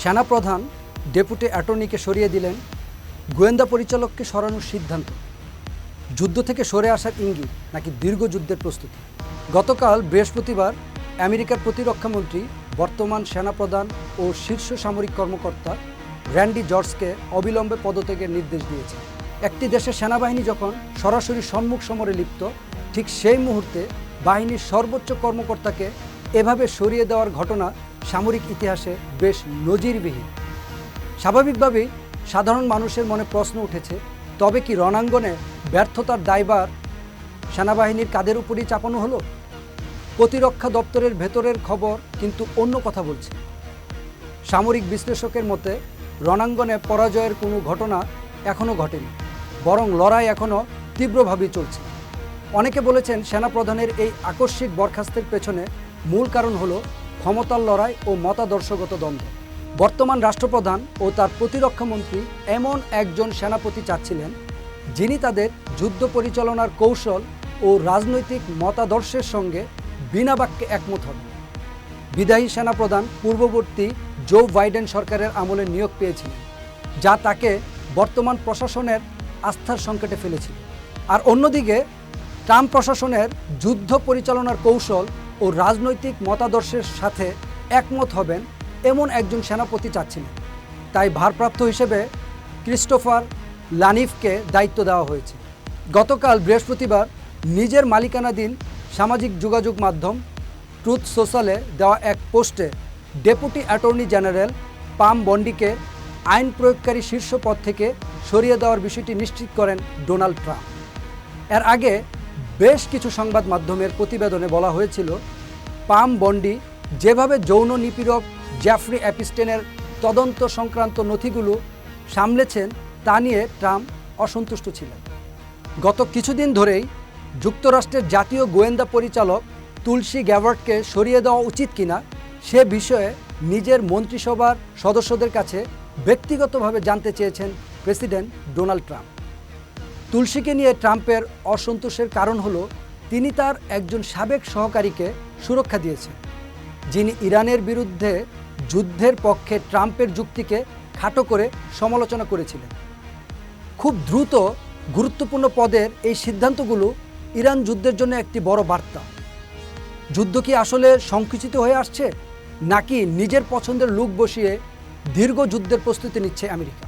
সেনাপ্রধান ডেপুটি অ্যাটর্নিকে সরিয়ে দিলেন, গোয়েন্দা পরিচালককে সরানোর সিদ্ধান্ত। যুদ্ধ থেকে সরে আসার ইঙ্গিত নাকি দীর্ঘ যুদ্ধের প্রস্তুতি? গতকাল বৃহস্পতিবার আমেরিকার প্রতিরক্ষামন্ত্রী বর্তমান সেনাপ্রধান ও শীর্ষ সামরিক কর্মকর্তা র্যান্ডি জর্জকে অবিলম্বে পদত্যাগের নির্দেশ দিয়েছে। একটি দেশের সেনাবাহিনী যখন সরাসরি সম্মুখ সমরে লিপ্ত, ঠিক সেই মুহূর্তে বাহিনীর সর্বোচ্চ কর্মকর্তাকে এভাবে সরিয়ে দেওয়ার ঘটনা সামরিক ইতিহাসে বেশ নজিরবিহীন। স্বাভাবিকভাবেই সাধারণ মানুষের মনে প্রশ্ন উঠেছে, তবে কি রণাঙ্গনে ব্যর্থতার দায়ভার সেনাবাহিনীর কাঁধের উপরই চাপানো হলো? প্রতিরক্ষা দপ্তরের ভেতরের খবর কিন্তু অন্য কথা বলছে। সামরিক বিশ্লেষকের মতে রণাঙ্গনে পরাজয়ের কোনো ঘটনা এখনও ঘটেনি, বরং লড়াই এখনও তীব্রভাবেই চলছে। অনেকে বলেছেন সেনাপ্রধানের এই আকস্মিক বরখাস্তের পেছনে মূল কারণ হলো ক্ষমতার লড়াই ও মতাদর্শগত দ্বন্দ্ব। বর্তমান রাষ্ট্রপ্রধান ও তার প্রতিরক্ষামন্ত্রী এমন একজন সেনাপতি চাচ্ছিলেন, যিনি তাদের যুদ্ধ পরিচালনার কৌশল ও রাজনৈতিক মতাদর্শের সঙ্গে বিনা বাক্যে একমত হবেন। বিদায়ী সেনাপ্রধান পূর্ববর্তী জো বাইডেন সরকারের আমলে নিয়োগ পেয়েছিলেন, যা তাকে বর্তমান প্রশাসনের আস্থার সংকটে ফেলেছিল। আর অন্যদিকে ট্রাম্প প্রশাসনের যুদ্ধ পরিচালনার কৌশল ও রাজনৈতিক মতাদর্শের সাথে একমত হবেন এমন একজন সেনাপতি চাচ্ছিলেন। তাই ভারপ্রাপ্ত হিসেবে ক্রিস্টোফার লানিফকে দায়িত্ব দেওয়া হয়েছে। গতকাল বৃহস্পতিবার নিজের মালিকানাধীন সামাজিক যোগাযোগ মাধ্যম ট্রুথ সোশ্যালে দেওয়া এক পোস্টে ডেপুটি অ্যাটর্নি জেনারেল পাম বন্ডিকে আইন প্রয়োগকারী শীর্ষ পদ থেকে সরিয়ে দেওয়ার বিষয়টি নিশ্চিত করেন ডোনাল্ড ট্রাম্প। এর আগে বেশ কিছু সংবাদ মাধ্যমের প্রতিবেদনে বলা হয়েছিল, পাম বন্ডি যেভাবে যৌন নিপীড়ক জেফ্রি অ্যাপিস্টেনের তদন্ত সংক্রান্ত নথিগুলো সামলেছেন তা নিয়ে ট্রাম্প অসন্তুষ্ট ছিলেন। গত কিছুদিন ধরেই যুক্তরাষ্ট্রের জাতীয় গোয়েন্দা পরিচালক তুলসী গ্যাবার্টকে সরিয়ে দেওয়া উচিত কিনা সে বিষয়ে নিজের মন্ত্রিসভার সদস্যদের কাছে ব্যক্তিগতভাবে জানতে চেয়েছেন প্রেসিডেন্ট ডোনাল্ড ট্রাম্প। তুলসীকে নিয়ে ট্রাম্পের অসন্তোষের কারণ হলো, তিনি তার একজন সাবেক সহকারীকে সুরক্ষা দিয়েছেন, যিনি ইরানের বিরুদ্ধে যুদ্ধের পক্ষে ট্রাম্পের যুক্তিকে খাটো করে সমালোচনা করেছিলেন। খুব দ্রুত গুরুত্বপূর্ণ পদের এই সিদ্ধান্তগুলো ইরান যুদ্ধের জন্য একটি বড় বার্তা। যুদ্ধ কি আসলে সংকুচিত হয়ে আসছে, নাকি নিজের পছন্দের লোক বসিয়ে দীর্ঘ যুদ্ধের প্রস্তুতি নিচ্ছে আমেরিকা?